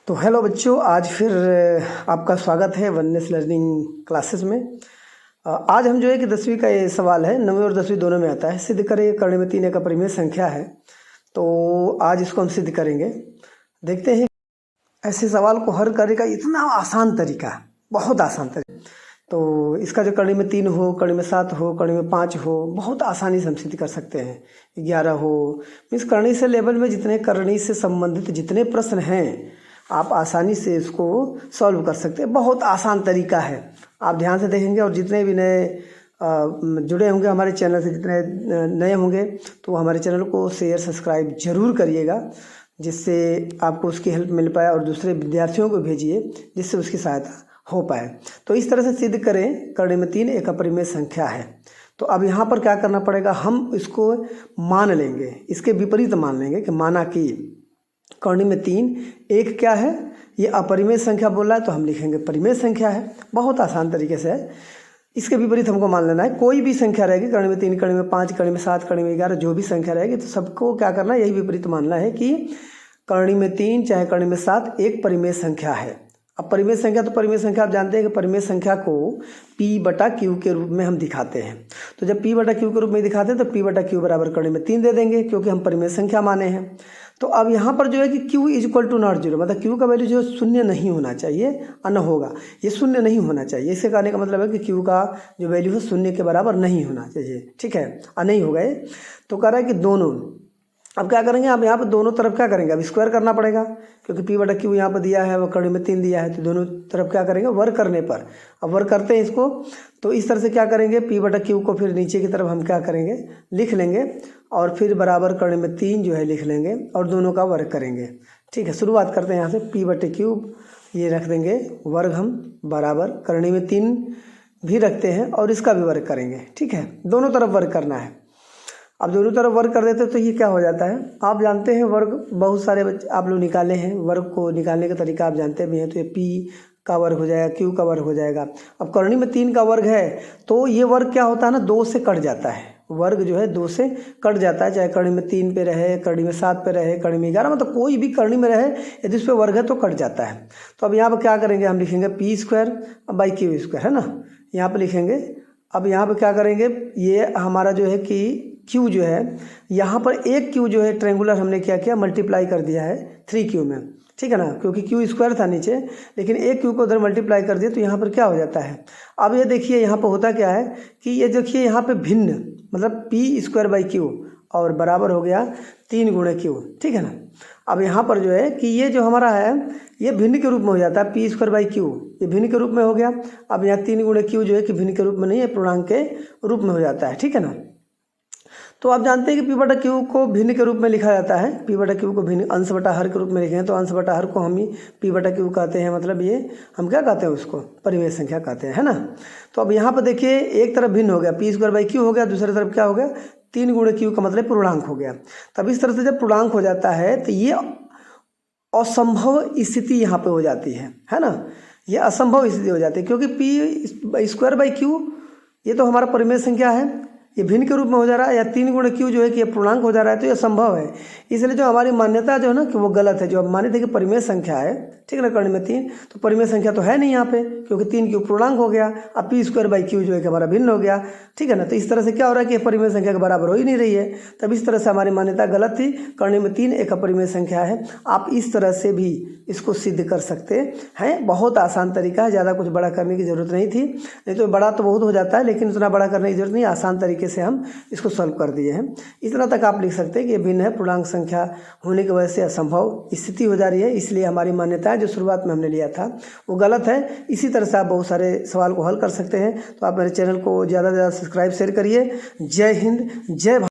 तो हेलो बच्चों, आज फिर आपका स्वागत है वननेस लर्निंग क्लासेस में। आज हम जो है कि 10वीं का ये सवाल है, 9वीं और 10वीं दोनों में आता है। सिद्ध करें करने में 3 एक अपरिमेय संख्या है, तो आज इसको हम सिद्ध करेंगे। देखते हैं ऐसे सवाल को हल करने का इतना आसान तरीका, बहुत आसान तरीका। तो इसका जो करने में 3 हो, करने में 7 हो, करने में 5 हो, बहुत आसानी से हम सिद्ध कर सकते हैं। 11 हो, मीन्स करणी से लेवल में जितने करणी से संबंधित जितने प्रश्न हैं आप आसानी से इसको सॉल्व कर सकते हैं। बहुत आसान तरीका है, आप ध्यान से देखेंगे। और जितने भी नए जुड़े होंगे हमारे चैनल से, जितने नए होंगे तो हमारे चैनल को शेयर सब्सक्राइब जरूर करिएगा, जिससे आपको उसकी हेल्प मिल पाए, और दूसरे विद्यार्थियों को भेजिए जिससे उसकी सहायता हो पाए। तो इस तरह से सिद्ध करें करने में 3 एक अपरिमेय संख्या है। तो अब यहाँ पर क्या करना पड़ेगा, हम इसको मान लेंगे, इसके विपरीत मान लेंगे कि माना कि करनी में 3 एक क्या है, ये अपरिमेय संख्या बोल रहा है तो हम लिखेंगे परिमेय संख्या है। बहुत आसान तरीके से है, इसके विपरीत हमको मान लेना है। कोई भी संख्या रहेगी, करनी में 3, करनी में 5, करनी में 7, करनी में 11, जो भी संख्या रहेगी तो सबको क्या करना है, यही विपरीत मानना है कि करनी में 3 चाहे करनी में 7 एक परिमेय संख्या है। अब परिमेय संख्या, तो परिमेय संख्या आप जानते हैं कि परिमेय संख्या को P/Q के रूप में हम दिखाते हैं। तो जब P/Q के रूप में दिखाते हैं तो P/Q बराबर करने में 3 दे देंगे, क्योंकि हम परिमेय संख्या माने हैं। तो अब यहाँ पर जो है कि Q = नॉट 0, मतलब Q का वैल्यू जो शून्य नहीं होना चाहिए, अन होगा, ये शून्य नहीं होना चाहिए। इससे कहने का मतलब है कि Q का जो वैल्यू है शून्य के बराबर नहीं होना चाहिए, ठीक है, नहीं होगा ये। तो कह रहा है कि दोनों, अब क्या करेंगे, आप यहाँ पर दोनों तरफ क्या करेंगे, अब स्क्वायर करना पड़ेगा, क्योंकि P/Q यहाँ पर दिया है, वो करने में 3 दिया है, तो दोनों तरफ क्या करेंगे, वर्ग करने पर। अब वर्ग करते हैं इसको, तो इस तरह से क्या करेंगे, P/Q को फिर नीचे की तरफ हम क्या करेंगे, लिख लेंगे, और फिर बराबर करने में 3 जो है लिख लेंगे, और दोनों का वर्ग करेंगे। ठीक है, शुरुआत करते हैं यहाँ से। P/Q ये रख देंगे वर्ग, हम बराबर करने में 3 भी रखते हैं, और इसका भी वर्ग करेंगे। ठीक है, दोनों तरफ वर्ग करना है। अब दोनों तरफ वर्ग कर देते तो ये क्या हो जाता है, आप जानते हैं वर्ग बहुत सारे आप लोग निकाले हैं, वर्ग को निकालने का तरीका आप जानते भी हैं। तो ये P का वर्ग हो जाएगा, Q का वर्ग हो जाएगा। अब करनी में 3 का वर्ग है तो ये वर्ग क्या होता है ना, 2 से कट जाता है। वर्ग जो है 2 से कट जाता है, चाहे करनी में 3 पे रहे, करनी में 7 पे रहे, करनी में 11, मतलब कोई भी करनी में रहे यदि उस पर वर्ग है तो कट जाता है। तो अब यहाँ पर क्या करेंगे, हम लिखेंगे P² है ना, यहाँ पर लिखेंगे। अब यहाँ पर क्या करेंगे, ये हमारा जो है कि Q जो है, यहाँ पर एक Q जो है ट्रेंगुलर हमने क्या किया, मल्टीप्लाई कर दिया है 3Q में, ठीक है ना, क्योंकि Q² था नीचे, लेकिन एक Q को उधर मल्टीप्लाई कर दिया तो यहाँ पर क्या हो जाता है। अब ये देखिए यहाँ पर होता क्या है कि ये देखिए यहाँ पे भिन्न, मतलब P²/Q और बराबर हो गया 3 × Q, ठीक है ना। अब यहाँ पर जो है कि ये जो हमारा है ये भिन्न के रूप में हो जाता है, P²/Q ये भिन्न के रूप में हो गया। अब यहाँ 3 × Q जो है कि भिन्न के रूप में नहीं है, पूर्णांक के रूप में हो जाता है, ठीक है ना। तो आप जानते हैं कि P/Q को भिन्न के रूप में लिखा जाता है। P/Q को भिन्न अंश बटा हर के रूप में लिखें तो अंश बटा हर को हम ही P/Q कहते हैं, मतलब ये हम क्या कहते हैं, उसको परिमेय संख्या कहते हैं, है ना। तो अब यहाँ पर देखिए एक तरफ भिन्न हो गया, P² Q हो गया, दूसरी तरफ क्या हो गया, 3 × Q का मतलब पूर्णांक हो गया। तब इस तरह से जब पूर्णांक हो जाता है तो ये असंभव स्थिति यहाँ पे हो जाती है ना, ये असंभव स्थिति हो जाती है, क्योंकि P² ये तो हमारा परिमेय संख्या है, ये भिन्न के रूप में हो जा रहा है, या 3 × Q जो है कि ये पूर्णांक हो जा रहा है, तो ये असंभव है। इसलिए जो हमारी मान्यता जो है ना कि वो गलत है। जो हम माने थे कि परिमेय संख्या है, ठीक है ना, करने में 3, तो परिमेय संख्या तो है नहीं यहाँ पे, क्योंकि 3Q पूर्णांक हो गया। अब P² जो है कि हमारा भिन्न हो गया, ठीक है ना। तो इस तरह से क्या हो रहा है कि परिमेय संख्या के बराबर हो ही नहीं रही है। तब इस तरह से हमारी मान्यता गलत थी, करने में 3 एक अपरिमेय संख्या है। आप इस तरह से भी इसको सिद्ध कर सकते हैं, बहुत आसान तरीका है, ज़्यादा कुछ बड़ा करने की ज़रूरत नहीं थी। नहीं तो बड़ा तो बहुत हो जाता है, लेकिन उतना बड़ा करने की जरूरत नहीं, आसान तरीके से हम इसको सॉल्व कर दिए हैं। इतना तक आप लिख सकते हैं कि ये भिन्न है, पूर्णांक संख्या होने की वजह से असंभव स्थिति हो जा रही है, इसलिए हमारी मान्यता जो शुरुआत में हमने लिया था वो गलत है। इसी तरह से आप बहुत सारे सवाल को हल कर सकते हैं। तो आप मेरे चैनल को ज़्यादा से ज़्यादा सब्सक्राइब शेयर करिए। जय हिंद, जय भारत।